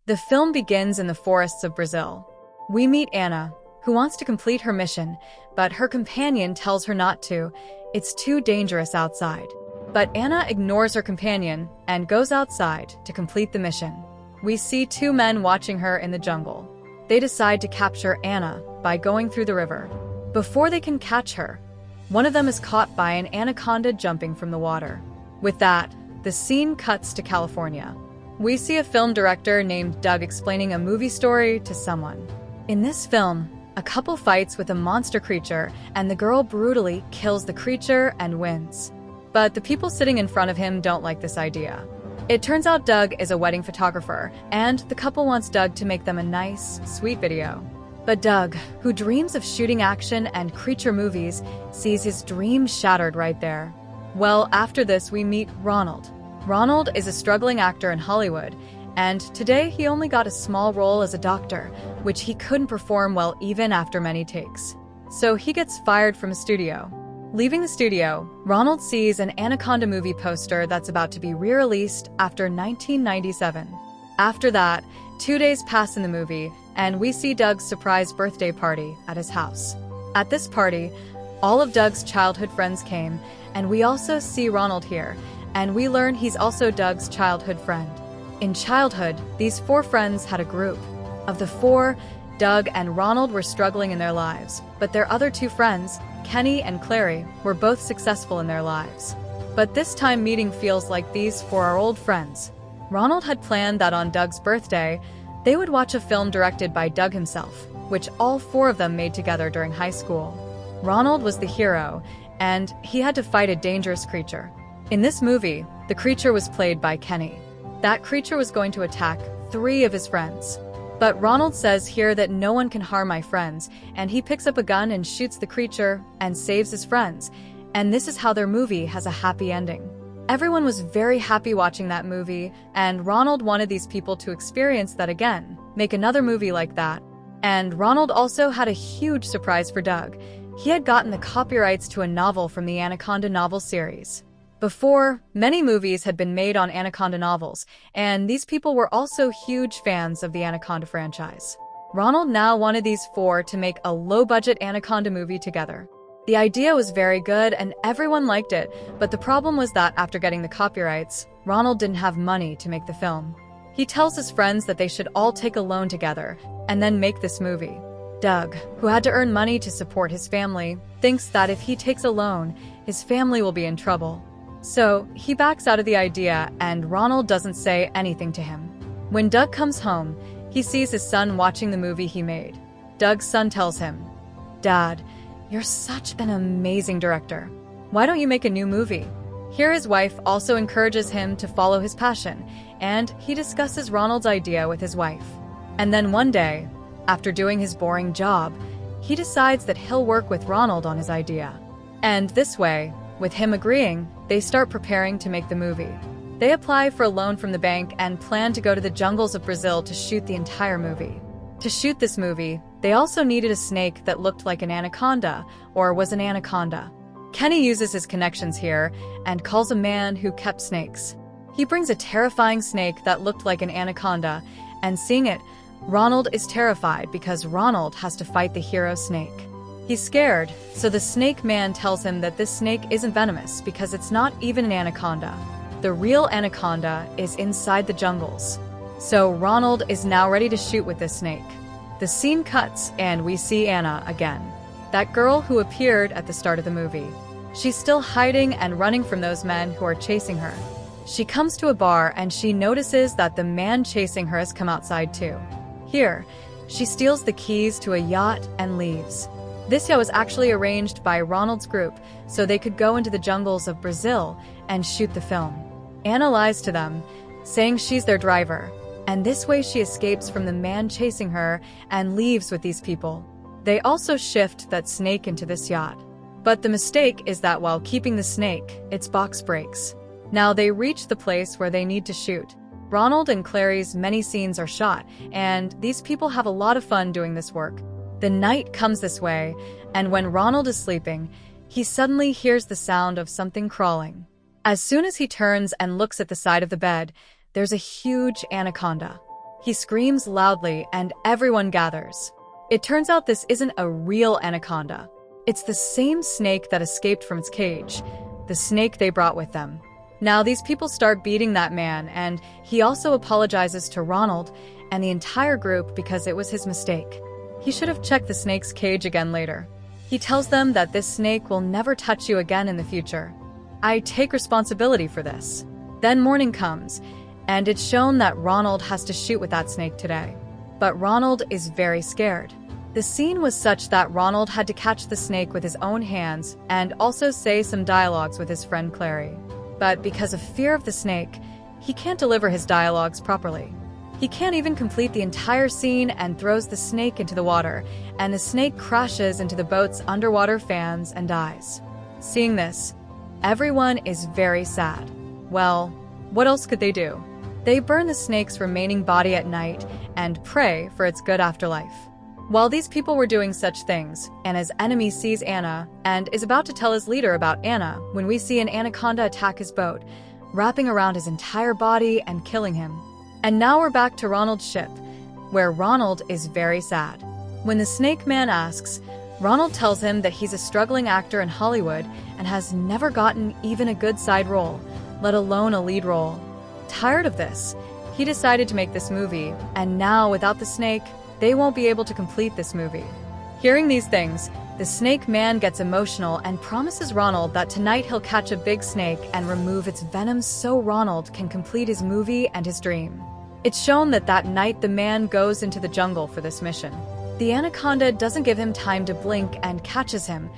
The film begins in the forests of Brazil. We meet Anna, who wants to complete her mission, but her companion tells her not to. It's too dangerous outside. But Anna ignores her companion and goes outside to complete the mission. We see two men watching her in the jungle. They decide to capture Anna by going through the river. Before they can catch her, one of them is caught by an anaconda jumping from the water. With that, the scene cuts to California. We see a film director named Doug explaining a movie story to someone. In this film, a couple fights with a monster creature, and the girl brutally kills the creature and wins. But the people sitting in front of him don't like this idea. It turns out Doug is a wedding photographer, and the couple wants Doug to make them a nice, sweet video. But Doug, who dreams of shooting action and creature movies, sees his dream shattered right there. Well, after this we meet Ronald. Ronald is a struggling actor in Hollywood, and today he only got a small role as a doctor, which he couldn't perform well even after many takes. So he gets fired from a studio. Leaving the studio, Ronald sees an Anaconda movie poster that's about to be re-released after 1997. After that, 2 days pass in the movie, and we see Doug's surprise birthday party at his house. At this party, all of Doug's childhood friends came, and we also see Ronald here, and we learn he's also Doug's childhood friend. In childhood, these four friends had a group. Of the four, Doug and Ronald were struggling in their lives, but their other two friends, Kenny and Clary, were both successful in their lives. But this time meeting feels like these four are old friends. Ronald had planned that on Doug's birthday, they would watch a film directed by Doug himself, which all four of them made together during high school. Ronald was the hero, and he had to fight a dangerous creature. In this movie, the creature was played by Kenny. That creature was going to attack 3 of his friends. But Ronald says here that no one can harm my friends, and he picks up a gun and shoots the creature and saves his friends. And this is how their movie has a happy ending. Everyone was very happy watching that movie, and Ronald wanted these people to experience that again, make another movie like that. And Ronald also had a huge surprise for Doug. He had gotten the copyrights to a novel from the Anaconda novel series. Before, many movies had been made on Anaconda novels, and these people were also huge fans of the Anaconda franchise. Ronald now wanted these four to make a low-budget Anaconda movie together. The idea was very good and everyone liked it, but the problem was that after getting the copyrights, Ronald didn't have money to make the film. He tells his friends that they should all take a loan together and then make this movie. Doug, who had to earn money to support his family, thinks that if he takes a loan, his family will be in trouble. So he backs out of the idea, and Ronald doesn't say anything to him. When Doug comes home, he sees his son watching the movie he made. Doug's son tells him, "Dad, you're such an amazing director. Why don't you make a new movie?" Here his wife also encourages him to follow his passion, and he discusses Ronald's idea with his wife. And then one day, after doing his boring job, he decides that he'll work with Ronald on his idea. And this way, with him agreeing, they start preparing to make the movie. They apply for a loan from the bank and plan to go to the jungles of Brazil to shoot the entire movie. To shoot this movie, they also needed a snake that looked like an anaconda, or was an anaconda. Kenny uses his connections here and calls a man who kept snakes. He brings a terrifying snake that looked like an anaconda, and seeing it, Ronald is terrified because Ronald has to fight the hero snake. He's scared, so the snake man tells him that this snake isn't venomous because it's not even an anaconda. The real anaconda is inside the jungles. So Ronald is now ready to shoot with this snake. The scene cuts and we see Anna again, that girl who appeared at the start of the movie. She's still hiding and running from those men who are chasing her. She comes to a bar and she notices that the man chasing her has come outside too. Here, she steals the keys to a yacht and leaves. This yacht was actually arranged by Ronald's group so they could go into the jungles of Brazil and shoot the film. Anna lies to them, saying she's their driver, and this way she escapes from the man chasing her and leaves with these people. They also shift that snake into this yacht. But the mistake is that while keeping the snake, its box breaks. Now they reach the place where they need to shoot. Ronald and Clary's many scenes are shot, and these people have a lot of fun doing this work. The night comes this way, and when Ronald is sleeping, he suddenly hears the sound of something crawling. As soon as he turns and looks at the side of the bed, there's a huge anaconda. He screams loudly and everyone gathers. It turns out this isn't a real anaconda. It's the same snake that escaped from its cage, the snake they brought with them. Now these people start beating that man, and he also apologizes to Ronald and the entire group because it was his mistake. He should have checked the snake's cage again later. He tells them that this snake will never touch you again in the future. I take responsibility for this. Then morning comes, and it's shown that Ronald has to shoot with that snake today. But Ronald is very scared. The scene was such that Ronald had to catch the snake with his own hands and also say some dialogues with his friend Clary. But because of fear of the snake, he can't deliver his dialogues properly. He can't even complete the entire scene and throws the snake into the water, and the snake crashes into the boat's underwater fans and dies. Seeing this, everyone is very sad. Well, what else could they do? They burn the snake's remaining body at night and pray for its good afterlife. While these people were doing such things, Anna's enemy sees Anna and is about to tell his leader about Anna when we see an anaconda attack his boat, wrapping around his entire body and killing him. And now we're back to Ronald's ship, where Ronald is very sad. When the snake man asks, Ronald tells him that he's a struggling actor in Hollywood and has never gotten even a good side role, let alone a lead role. Tired of this, he decided to make this movie, and now without the snake, they won't be able to complete this movie. Hearing these things, the snake man gets emotional and promises Ronald that tonight he'll catch a big snake and remove its venom so Ronald can complete his movie and his dream. It's shown that that night the man goes into the jungle for this mission. The anaconda doesn't give him time to blink and catches him,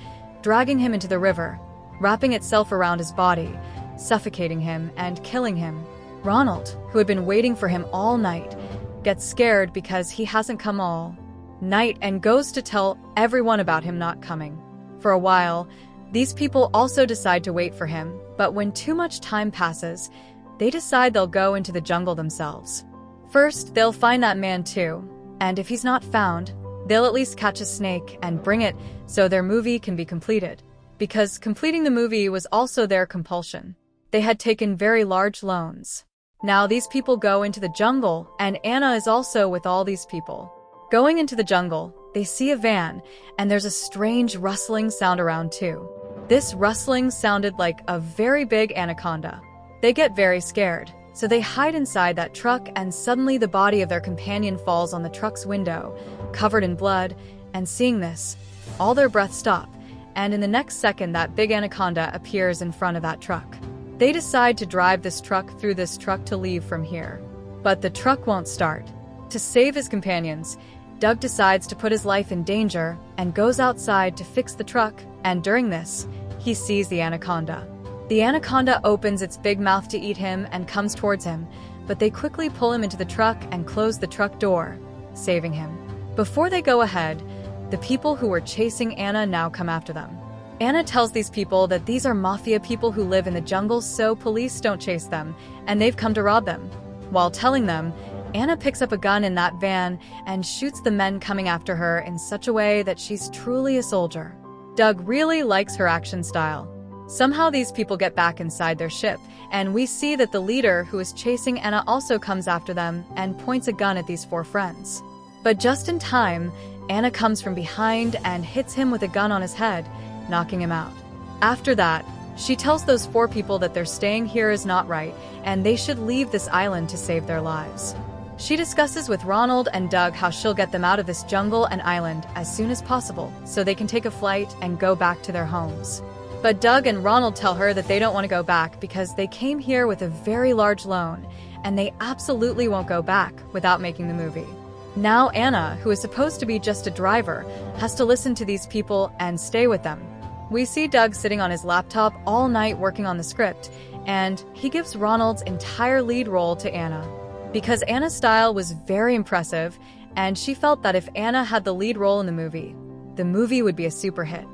dragging him into the river, wrapping itself around his body, suffocating him and killing him. Ronald, who had been waiting for him all night, gets scared because he hasn't come all night and goes to tell everyone about him not coming. For a while, these people also decide to wait for him, but when too much time passes, they decide they'll go into the jungle themselves. First, they'll find that man too, and if he's not found, they'll at least catch a snake and bring it so their movie can be completed. Because completing the movie was also their compulsion. They had taken very large loans. Now these people go into the jungle, and Anna is also with all these people. Going into the jungle, they see a van, and there's a strange rustling sound around too. This rustling sounded like a very big anaconda. They get very scared, so they hide inside that truck, and suddenly the body of their companion falls on the truck's window, covered in blood, and seeing this, all their breath stop, and in the next second that big anaconda appears in front of that truck. They decide to drive this truck through this truck to leave from here. But the truck won't start. To save his companions, Doug decides to put his life in danger and goes outside to fix the truck, and during this, he sees the anaconda. The anaconda opens its big mouth to eat him and comes towards him, but they quickly pull him into the truck and close the truck door, saving him. Before they go ahead, the people who were chasing Anna now come after them. Anna tells these people that these are mafia people who live in the jungle so police don't chase them, and they've come to rob them. While telling them, Anna picks up a gun in that van and shoots the men coming after her in such a way that she's truly a soldier. Doug really likes her action style. Somehow these people get back inside their ship, and we see that the leader who is chasing Anna also comes after them and points a gun at these four friends. But just in time, Anna comes from behind and hits him with a gun on his head, knocking him out. After that, she tells those four people that their staying here is not right, and they should leave this island to save their lives. She discusses with Ronald and Doug how she'll get them out of this jungle and island as soon as possible so they can take a flight and go back to their homes. But Doug and Ronald tell her that they don't want to go back because they came here with a very large loan, and they absolutely won't go back without making the movie. Now Anna, who is supposed to be just a driver, has to listen to these people and stay with them. We see Doug sitting on his laptop all night working on the script, and he gives Ronald's entire lead role to Anna. Because Anna's style was very impressive, and she felt that if Anna had the lead role in the movie would be a super hit.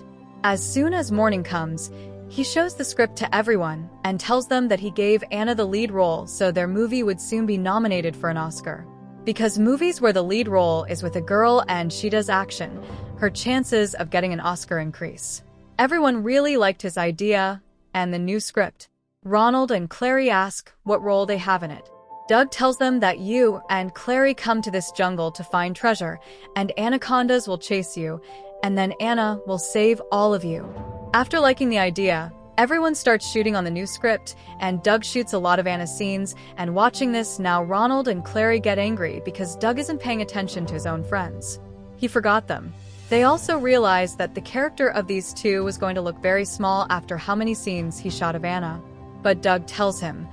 As soon as morning comes, he shows the script to everyone and tells them that he gave Anna the lead role so their movie would soon be nominated for an Oscar. Because movies where the lead role is with a girl and she does action, her chances of getting an Oscar increase. Everyone really liked his idea and the new script. Ronald and Clary ask what role they have in it. Doug tells them that you and Clary come to this jungle to find treasure, and anacondas will chase you, and then Anna will save all of you. After liking the idea, everyone starts shooting on the new script, and Doug shoots a lot of Anna's scenes, and watching this, now Ronald and Clary get angry because Doug isn't paying attention to his own friends. He forgot them. They also realize that the character of these two was going to look very small after how many scenes he shot of Anna. But Doug tells him,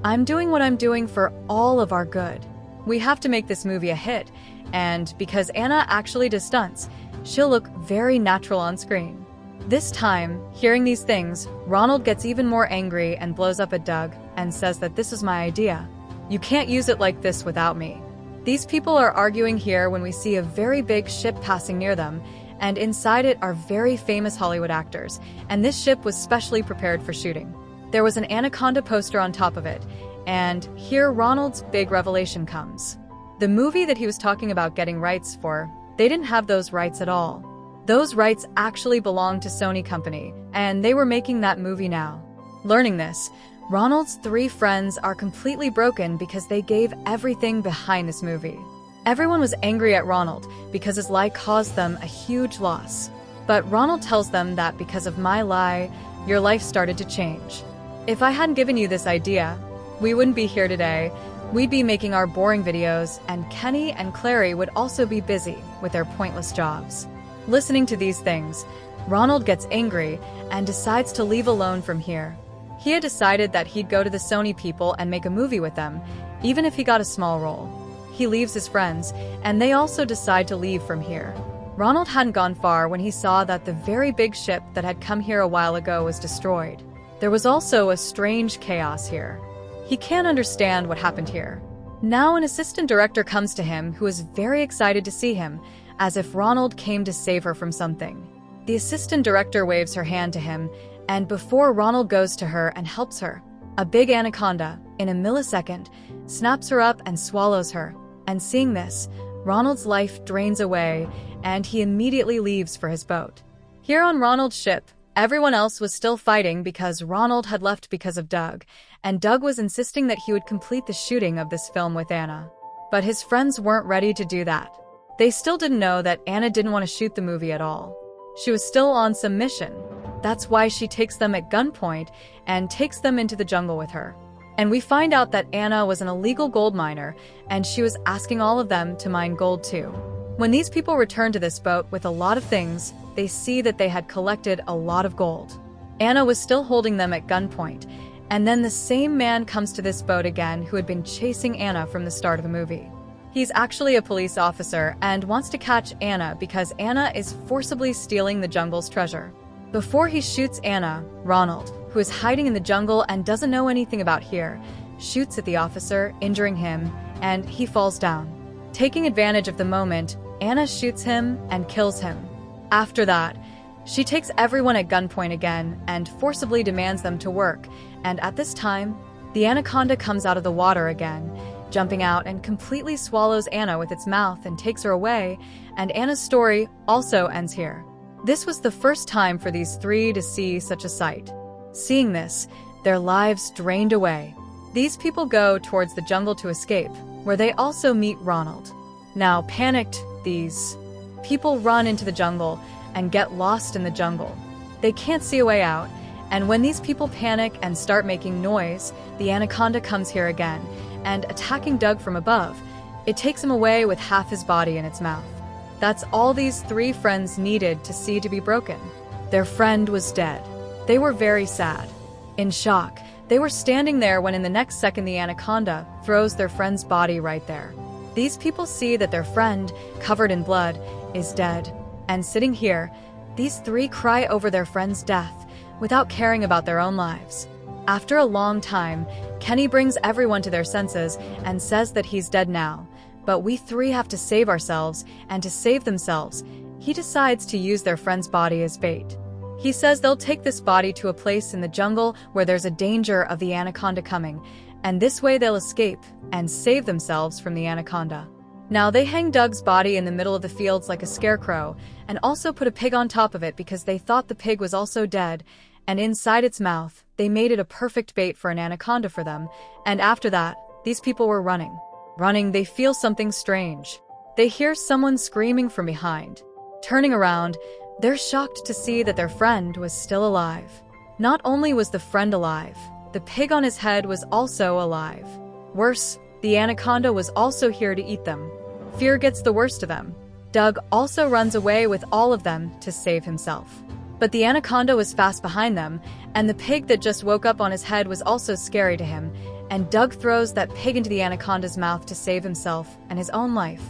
"I'm doing what I'm doing for all of our good. We have to make this movie a hit, and because Anna actually does stunts, she'll look very natural on screen." This time, hearing these things, Ronald gets even more angry and blows up at Doug and says that this is my idea. "You can't use it like this without me." These people are arguing here when we see a very big ship passing near them, and inside it are very famous Hollywood actors, and this ship was specially prepared for shooting. There was an Anaconda poster on top of it, and here Ronald's big revelation comes. The movie that he was talking about getting rights for, they didn't have those rights at all. Those rights actually belonged to Sony Company, and they were making that movie now. Learning this, Ronald's three friends are completely broken because they gave everything behind this movie. Everyone was angry at Ronald because his lie caused them a huge loss. But Ronald tells them that because of my lie, your life started to change. If I hadn't given you this idea, we wouldn't be here today. We'd be making our boring videos, and Kenny and Clary would also be busy with their pointless jobs. Listening to these things, Ronald gets angry and decides to leave alone from here. He had decided that he'd go to the Sony people and make a movie with them, even if he got a small role. He leaves his friends, and they also decide to leave from here. Ronald hadn't gone far when he saw that the very big ship that had come here a while ago was destroyed. There was also a strange chaos here. He can't understand what happened here. Now an assistant director comes to him who is very excited to see him, as if Ronald came to save her from something. The assistant director waves her hand to him, and before Ronald goes to her and helps her, a big anaconda, in a millisecond, snaps her up and swallows her. And seeing this, Ronald's life drains away, and he immediately leaves for his boat. Here on Ronald's ship, everyone else was still fighting because Ronald had left because of Doug, and Doug was insisting that he would complete the shooting of this film with Anna. But his friends weren't ready to do that. They still didn't know that Anna didn't want to shoot the movie at all. She was still on some mission. That's why she takes them at gunpoint and takes them into the jungle with her. And we find out that Anna was an illegal gold miner, and she was asking all of them to mine gold too. When these people return to this boat with a lot of things, they see that they had collected a lot of gold. Anna was still holding them at gunpoint, and then the same man comes to this boat again who had been chasing Anna from the start of the movie. He's actually a police officer and wants to catch Anna because Anna is forcibly stealing the jungle's treasure. Before he shoots Anna, Ronald, who is hiding in the jungle and doesn't know anything about here, shoots at the officer, injuring him, and he falls down. Taking advantage of the moment, Anna shoots him and kills him. After that, she takes everyone at gunpoint again and forcibly demands them to work, and at this time, the anaconda comes out of the water again, jumping out and completely swallows Anna with its mouth and takes her away, and Anna's story also ends here. This was the first time for these three to see such a sight. Seeing this, their lives drained away. These people go towards the jungle to escape, where they also meet Ronald. Now panicked, these people run into the jungle and get lost in the jungle. They can't see a way out, and when these people panic and start making noise, the anaconda comes here again, and attacking Doug from above, it takes him away with half his body in its mouth. That's all these three friends needed to see to be broken. Their friend was dead. They were very sad. In shock, they were standing there when in the next second the anaconda throws their friend's body right there. These people see that their friend, covered in blood, is dead. And sitting here, these three cry over their friend's death without caring about their own lives. After a long time, Kenny brings everyone to their senses and says that he's dead now. But we three have to save ourselves, and to save themselves, he decides to use their friend's body as bait. He says they'll take this body to a place in the jungle where there's a danger of the anaconda coming, and this way they'll escape and save themselves from the anaconda. Now they hang Doug's body in the middle of the fields like a scarecrow, and also put a pig on top of it because they thought the pig was also dead, and inside its mouth, they made it a perfect bait for an anaconda for them, and after that, these people were running. Running, they feel something strange. They hear someone screaming from behind. Turning around, they're shocked to see that their friend was still alive. Not only was the friend alive, the pig on his head was also alive. Worse, the anaconda was also here to eat them. Fear gets the worst of them. Doug also runs away with all of them to save himself. But the anaconda was fast behind them, and the pig that just woke up on his head was also scary to him, and Doug throws that pig into the anaconda's mouth to save himself and his own life.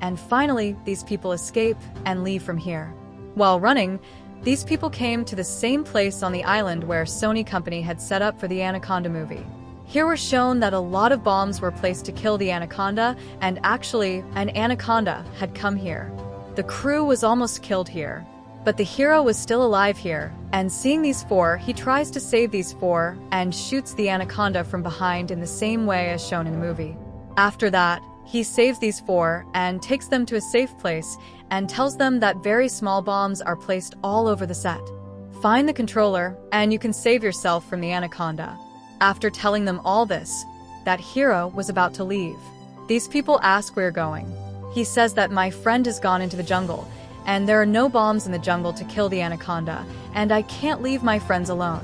And finally, these people escape and leave from here. While running, these people came to the same place on the island where Sony Company had set up for the Anaconda movie. Here we're shown that a lot of bombs were placed to kill the anaconda, and actually, an anaconda had come here. The crew was almost killed here, but the hero was still alive here, and seeing these four, he tries to save these four and shoots the anaconda from behind in the same way as shown in the movie. After that, he saves these four and takes them to a safe place and tells them that very small bombs are placed all over the set. Find the controller, and you can save yourself from the anaconda. After telling them all this, that hero was about to leave. These people ask where you're going. He says that my friend has gone into the jungle, and there are no bombs in the jungle to kill the anaconda, and I can't leave my friends alone.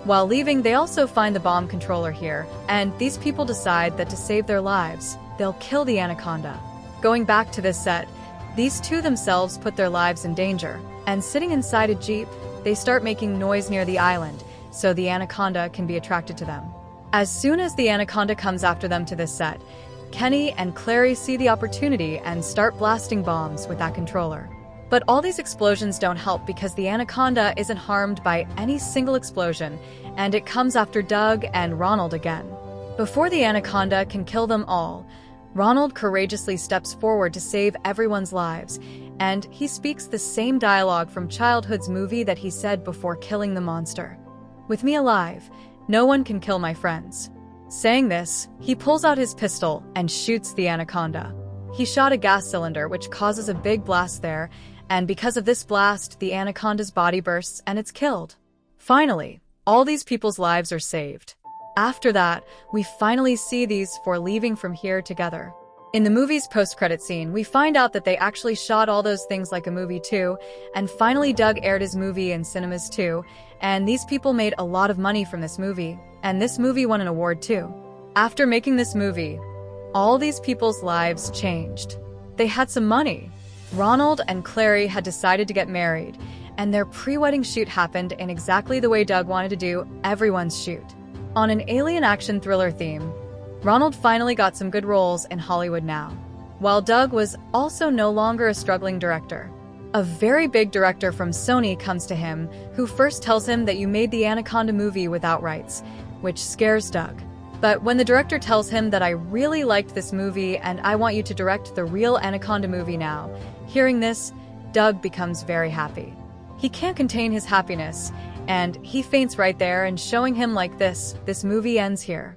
While leaving, they also find the bomb controller here, and these people decide that to save their lives, they'll kill the anaconda. Going back to this set, these two themselves put their lives in danger, and sitting inside a jeep, they start making noise near the island, so the anaconda can be attracted to them. As soon as the anaconda comes after them to this set, Kenny and Clary see the opportunity and start blasting bombs with that controller. But all these explosions don't help because the anaconda isn't harmed by any single explosion, and it comes after Doug and Ronald again. Before the anaconda can kill them all, Ronald courageously steps forward to save everyone's lives, and he speaks the same dialogue from childhood's movie that he said before killing the monster. "With me alive, no one can kill my friends." Saying this, he pulls out his pistol and shoots the anaconda. He shot a gas cylinder, which causes a big blast there, and because of this blast, the anaconda's body bursts and it's killed. Finally, all these people's lives are saved. After that, we finally see these four leaving from here together. In the movie's post-credit scene, we find out that they actually shot all those things like a movie too, and finally Doug aired his movie in cinemas too, and these people made a lot of money from this movie, and this movie won an award too. After making this movie, all these people's lives changed. They had some money. Ronald and Clary had decided to get married, and their pre-wedding shoot happened in exactly the way Doug wanted to do everyone's shoot. On an alien action thriller theme, Ronald finally got some good roles in Hollywood now, while Doug was also no longer a struggling director. A very big director from Sony comes to him, who first tells him that you made the Anaconda movie without rights, which scares Doug. But when the director tells him that I really liked this movie and I want you to direct the real Anaconda movie now, hearing this, Doug becomes very happy. He can't contain his happiness, and he faints right there, and showing him like this movie ends here.